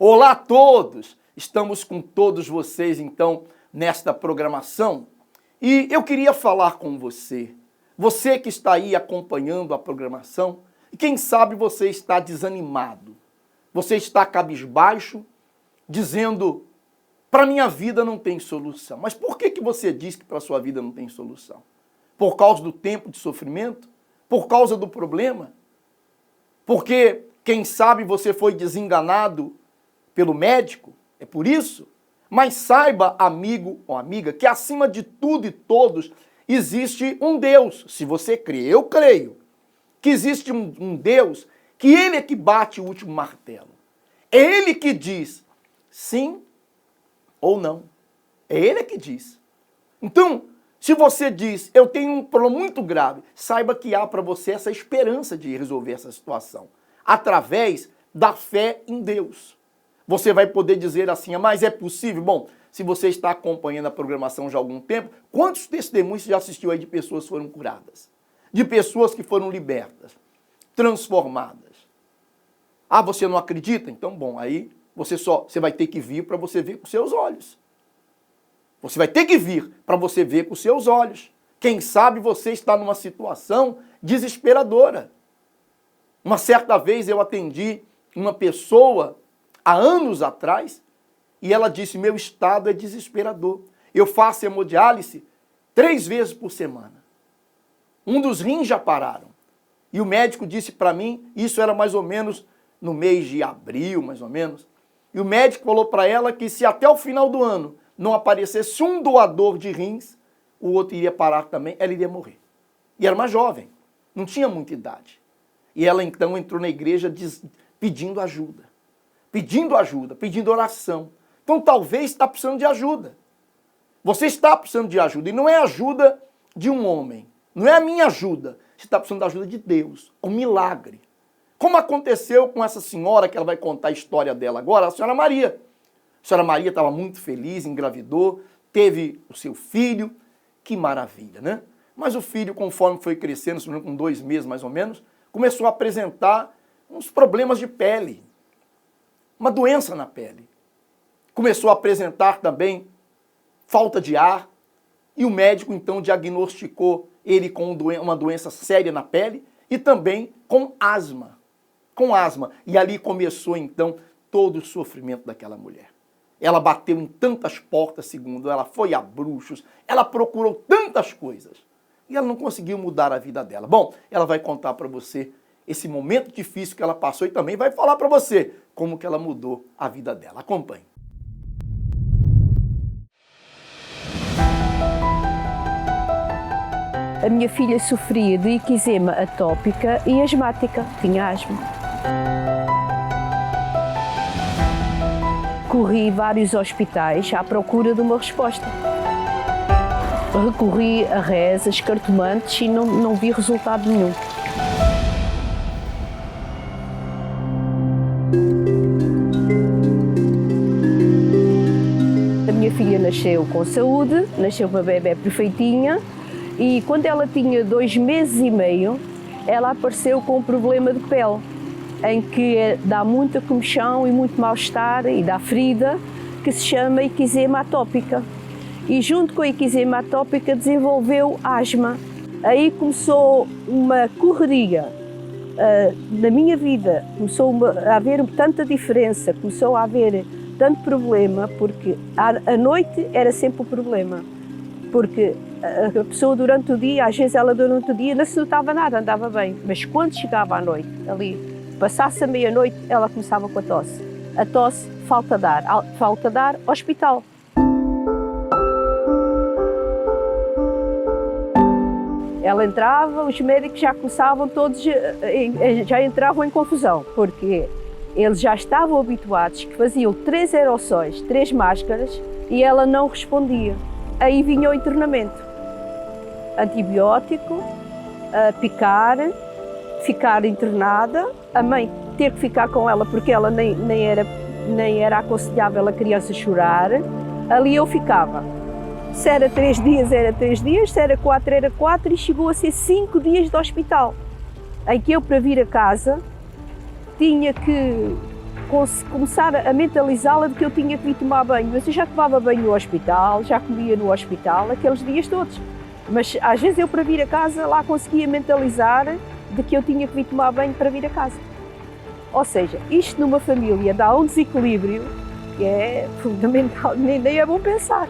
Olá a todos! Estamos com todos vocês, então, nesta programação. E eu queria falar com você, você que está aí acompanhando a programação, e quem sabe você está desanimado, você está cabisbaixo, dizendo, para minha vida não tem solução. Mas por que você diz que para a sua vida não tem solução? Por causa do tempo de sofrimento? Por causa do problema? Porque, quem sabe, você foi desenganado pelo médico? É por isso? Mas saiba, amigo ou amiga, que acima de tudo e todos existe um Deus. Se você crê, eu creio, que existe um Deus, que Ele é que bate o último martelo. É Ele que diz sim ou não. É Ele que diz. Então, se você diz, eu tenho um problema muito grave, saiba que há para você essa esperança de resolver essa situação, através da fé em Deus. Você vai poder dizer assim, mas é possível? Bom, se você está acompanhando a programação já há algum tempo, quantos testemunhos você já assistiu aí de pessoas que foram curadas? De pessoas que foram libertas, transformadas? Ah, você não acredita? Então, bom, aí você vai ter que vir para você ver com seus olhos. Você vai ter que vir para você ver com seus olhos. Quem sabe você está numa situação desesperadora. Uma certa vez eu atendi uma pessoa há anos atrás, e ela disse, meu estado é desesperador. Eu faço hemodiálise 3 vezes por semana. Um dos rins já pararam. E o médico disse para mim, isso era mais ou menos no mês de abril, mais ou menos, e o médico falou para ela que se até o final do ano não aparecesse um doador de rins, o outro iria parar também, ela iria morrer. E era uma jovem, não tinha muita idade. E ela então entrou na igreja pedindo ajuda. Pedindo oração. Então talvez está precisando de ajuda. Você está precisando de ajuda. E não é ajuda de um homem. Não é a minha ajuda. Você está precisando da ajuda de Deus. Um milagre. Como aconteceu com essa senhora, que ela vai contar a história dela agora, a senhora Maria. A senhora Maria estava muito feliz, engravidou, teve o seu filho. Que maravilha, né? Mas o filho, conforme foi crescendo, com 2 meses mais ou menos, começou a apresentar uns problemas de pele. Uma doença na pele. Começou a apresentar também falta de ar, e o médico então diagnosticou ele com uma doença séria na pele e também com asma. E ali começou então todo o sofrimento daquela mulher. Ela bateu em tantas portas, segundo ela, foi a bruxos, ela procurou tantas coisas e ela não conseguiu mudar a vida dela. Bom, ela vai contar para você esse momento difícil que ela passou e também vai falar para você como que ela mudou a vida dela. Acompanhe. A minha filha sofria de eczema atópica e asmática, tinha asma. Corri vários hospitais à procura de uma resposta. Recorri a rezas, cartomantes e não vi resultado nenhum. A minha filha nasceu com saúde, nasceu uma bebé perfeitinha e quando ela tinha 2 meses e meio, ela apareceu com um problema de pele, em que dá muita comichão e muito mal-estar e dá ferida, que se chama eczema atópica. E junto com a eczema atópica desenvolveu asma. Aí começou uma correria na minha vida, começou a haver tanta diferença, começou a haver tanto problema, porque à noite era sempre o problema. Porque a pessoa durante o dia, às vezes ela durante o dia não se notava nada, andava bem. Mas quando chegava à noite, ali, passasse a meia-noite, ela começava com a tosse. A tosse, falta de ar, hospital. Ela entrava, os médicos já começavam todos, já entravam em confusão, porque eles já estavam habituados que faziam 3 aerossóis, 3 máscaras, e ela não respondia. Aí vinha o internamento. Antibiótico, picar, ficar internada, a mãe ter que ficar com ela porque ela nem era aconselhável a criança chorar. Ali eu ficava. Se era 3 dias, era 3 dias, se era 4, era 4 e chegou a ser 5 dias de hospital. Em que eu, para vir a casa, tinha que começar a mentalizá-la de que eu tinha que vir tomar banho. Mas eu já tomava banho no hospital, já comia no hospital, aqueles dias todos. Mas às vezes eu, para vir a casa, lá conseguia mentalizar de que eu tinha que vir tomar banho para vir a casa. Ou seja, isto numa família dá um desequilíbrio que é fundamental, nem é bom pensar.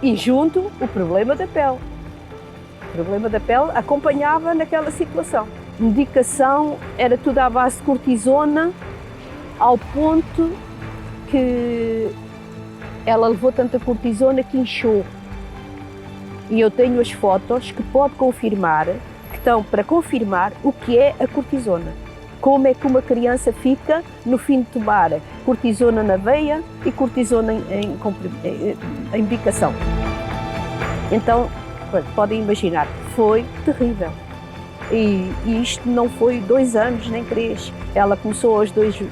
E junto, o problema da pele. O problema da pele acompanhava naquela situação. Medicação era tudo à base de cortisona, ao ponto que ela levou tanta cortisona que inchou. E eu tenho as fotos que pode confirmar, que estão para confirmar o que é a cortisona. Como é que uma criança fica no fim de tomar cortisona na veia e cortisona em medicação. Então, podem imaginar, foi terrível. E isto não foi 2 anos, nem 3. Ela começou aos 2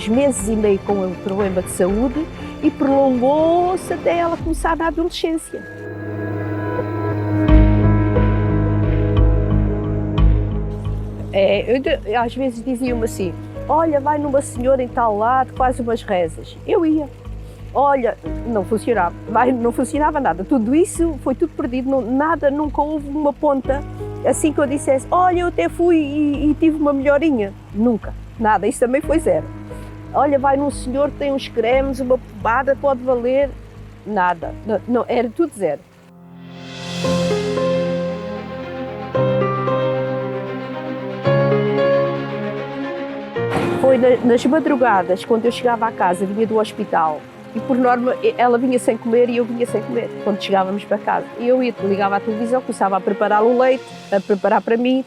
meses e meio com um problema de saúde e prolongou-se até ela começar na adolescência. Eu, às vezes diziam-me assim, olha, vai numa senhora em tal lado, faz umas rezas. Eu ia. Olha, não funcionava. Não funcionava nada. Tudo isso foi tudo perdido. Nada, nunca houve uma ponta assim que eu dissesse, olha, eu até fui e tive uma melhorinha. Nunca. Nada. Isso também foi zero. Olha, vai num senhor que tem uns cremes, uma pomada, pode valer. Nada. Não, era tudo zero. Foi nas madrugadas, quando eu chegava à casa, vinha do hospital, e por norma ela vinha sem comer e eu vinha sem comer, quando chegávamos para casa. E eu ligava à televisão, começava a preparar o leite, a preparar para mim,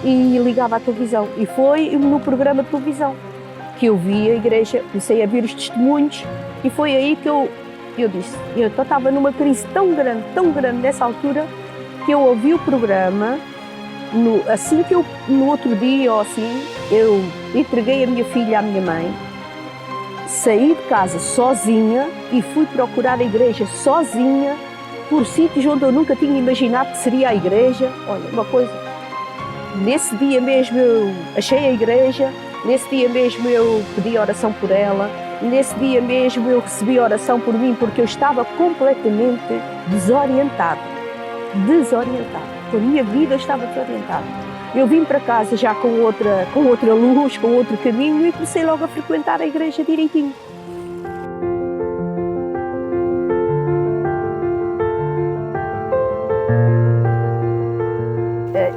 e ligava à televisão. E foi no programa de televisão que eu vi a igreja, comecei a ver os testemunhos, e foi aí que eu disse, eu estava numa crise tão grande nessa altura, que eu ouvi o programa, assim que no outro dia ou assim, eu entreguei a minha filha à minha mãe, saí de casa sozinha e fui procurar a igreja sozinha por sítios onde eu nunca tinha imaginado que seria a igreja. Olha, uma coisa, nesse dia mesmo eu achei a igreja, nesse dia mesmo eu pedi oração por ela, nesse dia mesmo eu recebi oração por mim, porque eu estava completamente desorientada. A minha vida estava desorientada. Eu vim para casa já com outra luz, com outro caminho, e comecei logo a frequentar a igreja direitinho.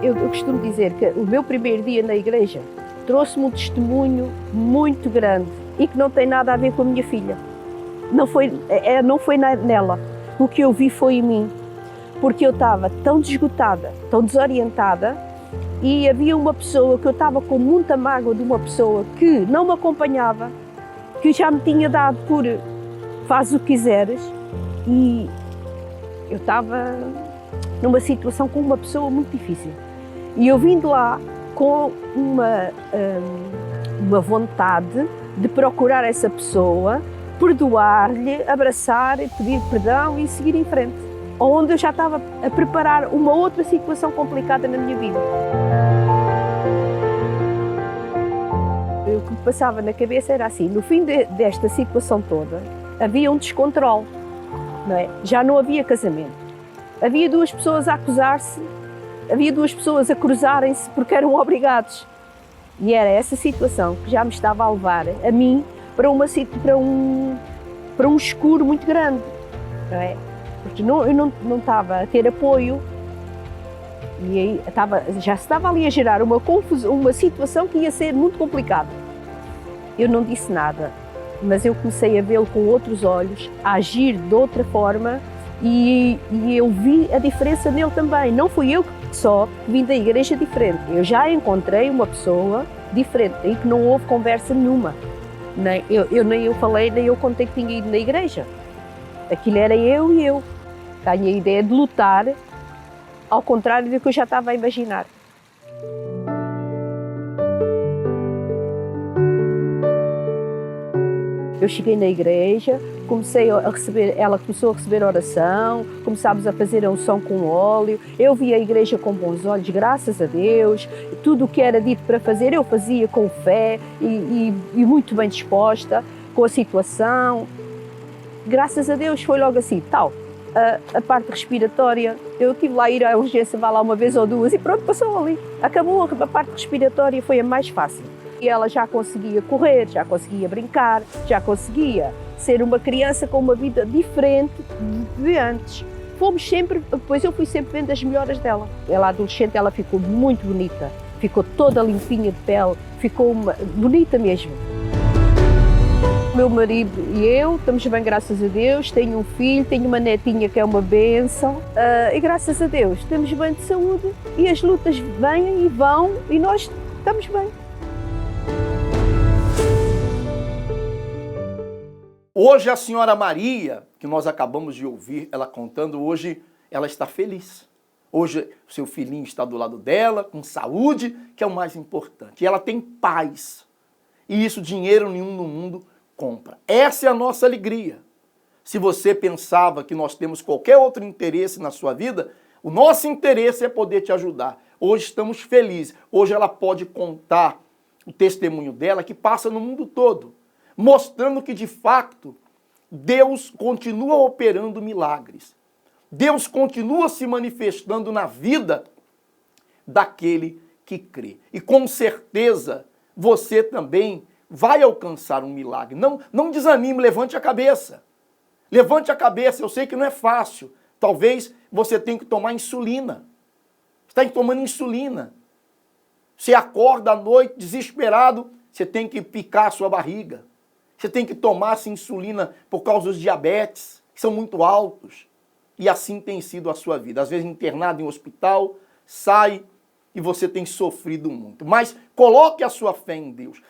Eu costumo dizer que o meu primeiro dia na igreja trouxe-me um testemunho muito grande e que não tem nada a ver com a minha filha. Não foi nela. O que eu vi foi em mim. Porque eu estava tão desgotada, tão desorientada, e havia uma pessoa que eu estava com muita mágoa de uma pessoa que não me acompanhava, que já me tinha dado por faz o que quiseres, e eu estava numa situação com uma pessoa muito difícil. E eu vim de lá com uma vontade de procurar essa pessoa, perdoar-lhe, abraçar, pedir perdão e seguir em frente. Onde eu já estava a preparar uma outra situação complicada na minha vida. O que me passava na cabeça era assim, no fim desta situação toda, havia um descontrole, não é? Já não havia casamento. Havia 2 pessoas a acusar-se, havia 2 pessoas a cruzarem-se porque eram obrigados. E era essa situação que já me estava a levar a mim para um escuro muito grande, não é? Porque eu não estava a ter apoio e aí já se estava ali a gerar uma confusão, uma situação que ia ser muito complicada. Eu não disse nada, mas eu comecei a vê-lo com outros olhos, a agir de outra forma e eu vi a diferença nele também. Não fui eu só que vim da igreja diferente, eu já encontrei uma pessoa diferente e que não houve conversa nenhuma. Nem eu falei, nem eu contei que tinha ido na igreja. Aquilo era eu e eu. Tenho a ideia de lutar, ao contrário do que eu já estava a imaginar. Eu cheguei na igreja, ela começou a receber oração, começámos a fazer a unção com óleo, eu vi a igreja com bons olhos, graças a Deus, tudo o que era dito para fazer eu fazia com fé e muito bem disposta com a situação. Graças a Deus foi logo assim, tal. A parte respiratória, eu tive lá a ir à urgência, vá lá uma vez ou duas e pronto, passou ali. Acabou, a parte respiratória foi a mais fácil. E ela já conseguia correr, já conseguia brincar, já conseguia ser uma criança com uma vida diferente de antes. Fomos sempre, depois eu fui sempre vendo as melhoras dela. Ela adolescente, ela ficou muito bonita, ficou toda limpinha de pele, ficou bonita mesmo. Meu marido e eu estamos bem, graças a Deus, tenho um filho, tenho uma netinha que é uma bênção e graças a Deus estamos bem de saúde e as lutas vêm e vão e nós estamos bem. Hoje a senhora Maria, que nós acabamos de ouvir ela contando, hoje ela está feliz. Hoje o seu filhinho está do lado dela, com saúde, que é o mais importante. E ela tem paz. E isso dinheiro nenhum no mundo compra. Essa é a nossa alegria. Se você pensava que nós temos qualquer outro interesse na sua vida, o nosso interesse é poder te ajudar. Hoje estamos felizes. Hoje ela pode contar o testemunho dela que passa no mundo todo, mostrando que, de fato, Deus continua operando milagres. Deus continua se manifestando na vida daquele que crê. E com certeza você também vai alcançar um milagre. Não desanime, levante a cabeça. Levante a cabeça, eu sei que não é fácil. Talvez você tenha que tomar insulina. Você está tomando insulina. Você acorda à noite desesperado, você tem que picar a sua barriga. Você tem que tomar essa insulina por causa dos diabetes, que são muito altos. E assim tem sido a sua vida. Às vezes internado em hospital, sai e você tem sofrido muito. Mas coloque a sua fé em Deus.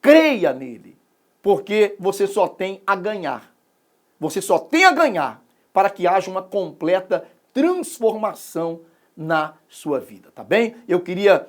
Creia nele, porque você só tem a ganhar. Você só tem a ganhar para que haja uma completa transformação na sua vida, tá bem? Eu queria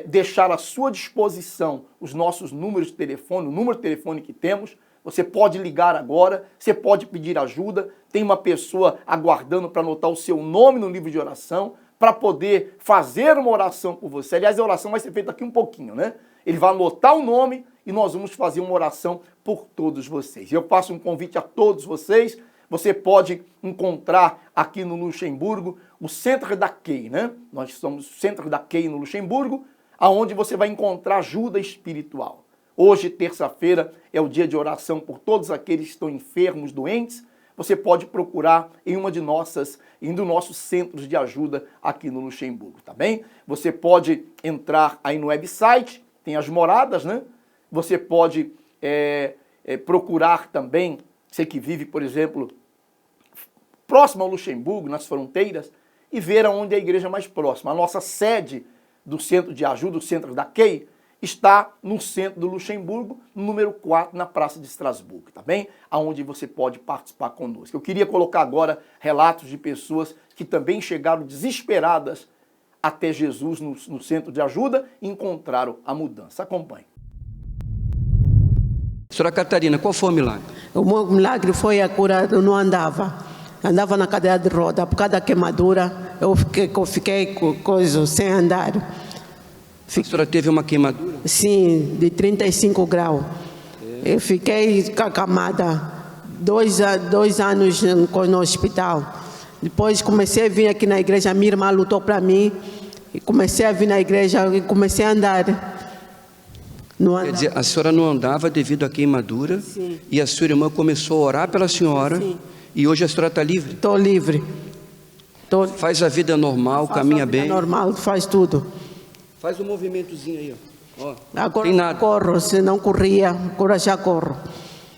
deixar à sua disposição os nossos números de telefone, o número de telefone que temos. Você pode ligar agora, você pode pedir ajuda, tem uma pessoa aguardando para anotar o seu nome no livro de oração, para poder fazer uma oração por você. Aliás, a oração vai ser feita aqui um pouquinho, né? Ele vai anotar o nome e nós vamos fazer uma oração por todos vocês. Eu faço um convite a todos vocês. Você pode encontrar aqui no Luxemburgo o Centro da Key, né? Nós somos o Centro da Key no Luxemburgo, aonde você vai encontrar ajuda espiritual. Hoje, terça-feira, é o dia de oração por todos aqueles que estão enfermos, doentes. Você pode procurar em um dos nossos centros de ajuda aqui no Luxemburgo, tá bem? Você pode entrar aí no website, tem as moradas, né? Você pode procurar também, você que vive, por exemplo, próximo ao Luxemburgo, nas fronteiras, e ver aonde é a igreja mais próxima. A nossa sede do Centro de Ajuda, o Centro da Key, está no centro do Luxemburgo, número 4, na Praça de Estrasburgo, tá bem? Aonde você pode participar conosco. Eu queria colocar agora relatos de pessoas que também chegaram desesperadas até Jesus no Centro de Ajuda e encontraram a mudança. Acompanhe. Senhora Catarina, qual foi o milagre? O meu milagre foi a cura, eu não andava. Andava na cadeira de roda. Por causa da queimadura, eu fiquei sem andar. A senhora teve uma queimadura? Sim, de 35 graus. Eu fiquei acamada 2 anos no hospital. Depois comecei a vir aqui na igreja, minha irmã lutou para mim. E comecei a vir na igreja e comecei a andar. Quer dizer, a senhora não andava devido à queimadura. Sim. E a sua irmã começou a orar pela senhora. Sim. E hoje a senhora está livre? Estou livre. Faz a vida normal, caminha bem? Normal, faz tudo. Faz um movimentozinho aí, ó. Agora tem nada. Corro, se não corria, agora já corro.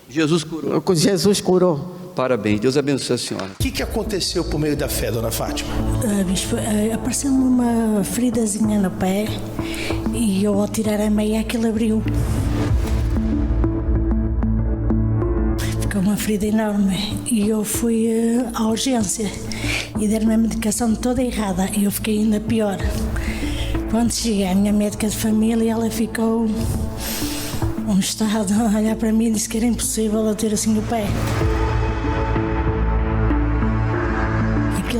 Jesus curou. Jesus curou. Parabéns, Deus abençoe a senhora. O que aconteceu por meio da fé, dona Fátima? Bispo, apareceu-me uma feridazinha no pé e eu, ao tirar a meia, aquilo abriu. Ficou uma ferida enorme e eu fui à urgência e deram-me a medicação toda errada e eu fiquei ainda pior. Quando cheguei à minha médica de família, ela ficou um estado a olhar para mim e disse que era impossível eu ter assim o pé.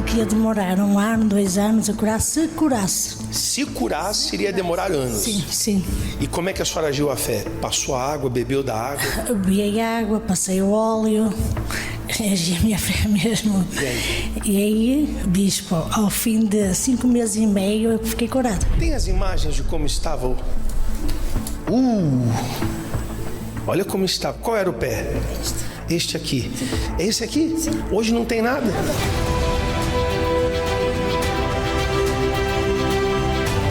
que ia demorar 1 ano, 2 anos a curar, se curasse. Se curasse, iria demorar anos. Sim, sim. E como é que a senhora agiu a fé? Passou a água, bebeu da água? Bebi a água, passei o óleo, agi a minha fé mesmo. E aí, bispo, ao fim de 5 meses e meio, eu fiquei curada. Tem as imagens de como estava o... Olha como estava. Qual era o pé? Este aqui. É esse aqui? Sim. Hoje não tem nada?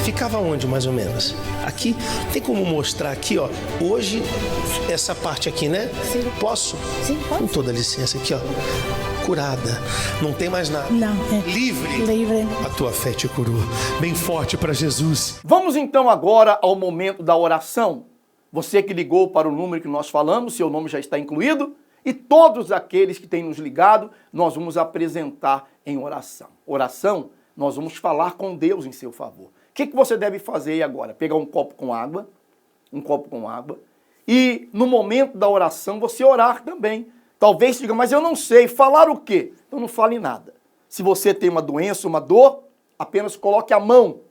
Ficava onde, mais ou menos? Aqui? Tem como mostrar aqui, ó. Hoje, essa parte aqui, né? Sim. Posso? Sim, pode. Com toda licença aqui, ó. Curada. Não tem mais nada. Não. É. Livre. Livre. A tua fé te curou. Bem forte para Jesus. Vamos então agora ao momento da oração. Você que ligou para o número que nós falamos, seu nome já está incluído. E todos aqueles que têm nos ligado, nós vamos apresentar em oração. Oração, nós vamos falar com Deus em seu favor. O que você deve fazer agora? Pegar um copo com água, e no momento da oração você orar também. Talvez você diga, mas eu não sei, falar o quê? Então não fale nada. Se você tem uma doença, uma dor, apenas coloque a mão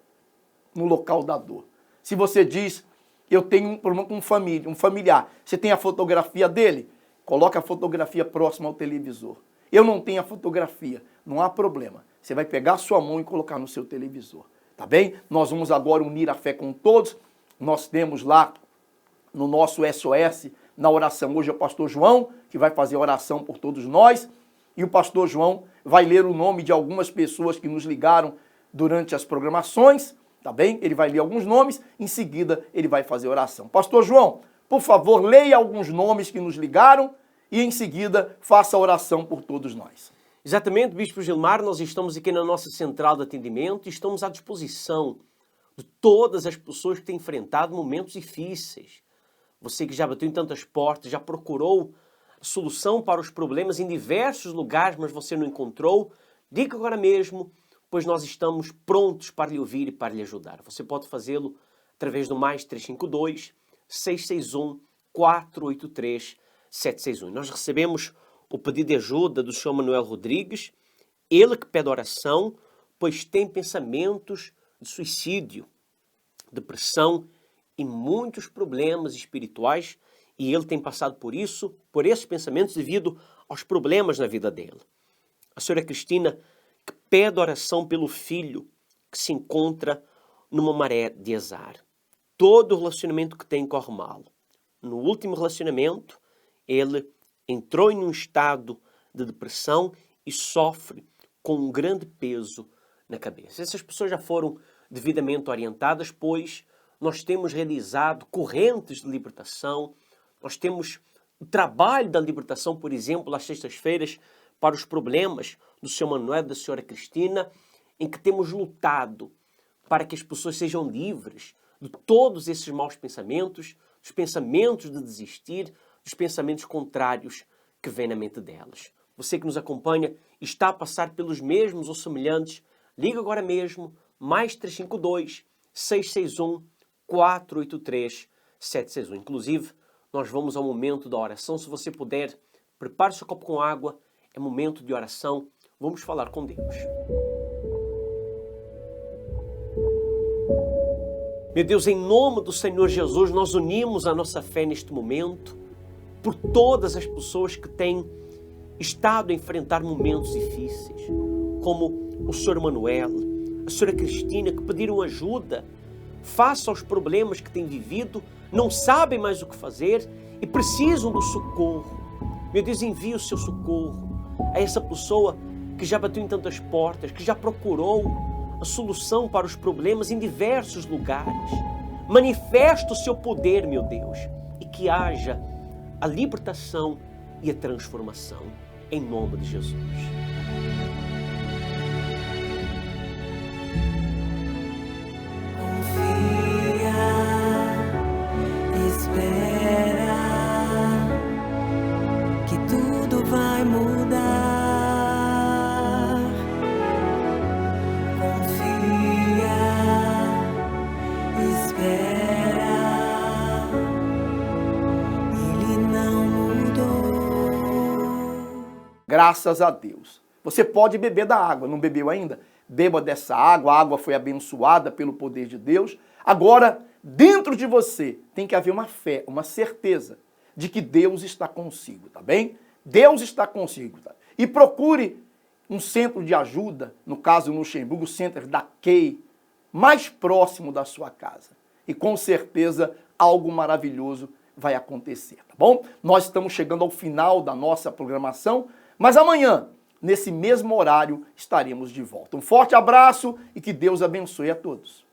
no local da dor. Se você diz, eu tenho um problema com um familiar, você tem a fotografia dele? Coloque a fotografia próxima ao televisor. Eu não tenho a fotografia, não há problema. Você vai pegar a sua mão e colocar no seu televisor. Tá bem? Nós vamos agora unir a fé com todos. Nós temos lá no nosso SOS, na oração, hoje é o pastor João, que vai fazer a oração por todos nós. E o pastor João vai ler o nome de algumas pessoas que nos ligaram durante as programações. Tá bem? Ele vai ler alguns nomes, em seguida ele vai fazer a oração. Pastor João, por favor, leia alguns nomes que nos ligaram e em seguida faça a oração por todos nós. Exatamente, Bispo Gilmar, nós estamos aqui na nossa central de atendimento e estamos à disposição de todas as pessoas que têm enfrentado momentos difíceis. Você que já bateu em tantas portas, já procurou a solução para os problemas em diversos lugares, mas você não encontrou, diga agora mesmo, pois nós estamos prontos para lhe ouvir e para lhe ajudar. Você pode fazê-lo através do mais 352 661 483 761. Nós recebemos o pedido de ajuda do Sr. Manuel Rodrigues, ele que pede oração, pois tem pensamentos de suicídio, depressão e muitos problemas espirituais, e ele tem passado por isso, por esses pensamentos devido aos problemas na vida dele. A senhora Cristina que pede oração pelo filho que se encontra numa maré de azar. Todo relacionamento que tem corre mal. No último relacionamento, ele entrou em um estado de depressão e sofre com um grande peso na cabeça. Essas pessoas já foram devidamente orientadas, pois nós temos realizado correntes de libertação, nós temos o trabalho da libertação, por exemplo, às sextas-feiras, para os problemas do Sr. Manuel e da Sra. Cristina, em que temos lutado para que as pessoas sejam livres de todos esses maus pensamentos, dos pensamentos de desistir, dos pensamentos contrários que vêm na mente delas. Você que nos acompanha está a passar pelos mesmos ou semelhantes, liga agora mesmo, mais 352 661 483 761. Inclusive, nós vamos ao momento da oração. Se você puder, prepare seu copo com água, é momento de oração, vamos falar com Deus. Meu Deus, em nome do Senhor Jesus, nós unimos a nossa fé neste momento por todas as pessoas que têm estado a enfrentar momentos difíceis, como o Sr. Manuel, a Sra. Cristina, que pediram ajuda face aos problemas que têm vivido, não sabem mais o que fazer e precisam do socorro. Meu Deus, envie o seu socorro a essa pessoa que já bateu em tantas portas, que já procurou a solução para os problemas em diversos lugares. Manifesta o seu poder, meu Deus, e que haja a libertação e a transformação, em nome de Jesus. Espera que tudo vai mudar. Confia, espera. Ele não mudou. Graças a Deus. Você pode beber da água, não bebeu ainda? Beba dessa água, a água foi abençoada pelo poder de Deus. Agora, dentro de você tem que haver uma fé, uma certeza de que Deus está consigo, tá bem? Deus está consigo, tá? E procure um centro de ajuda, no caso no Luxemburgo, o Center da Key, mais próximo da sua casa. E com certeza algo maravilhoso vai acontecer, tá bom? Nós estamos chegando ao final da nossa programação, mas amanhã, nesse mesmo horário, estaremos de volta. Um forte abraço e que Deus abençoe a todos.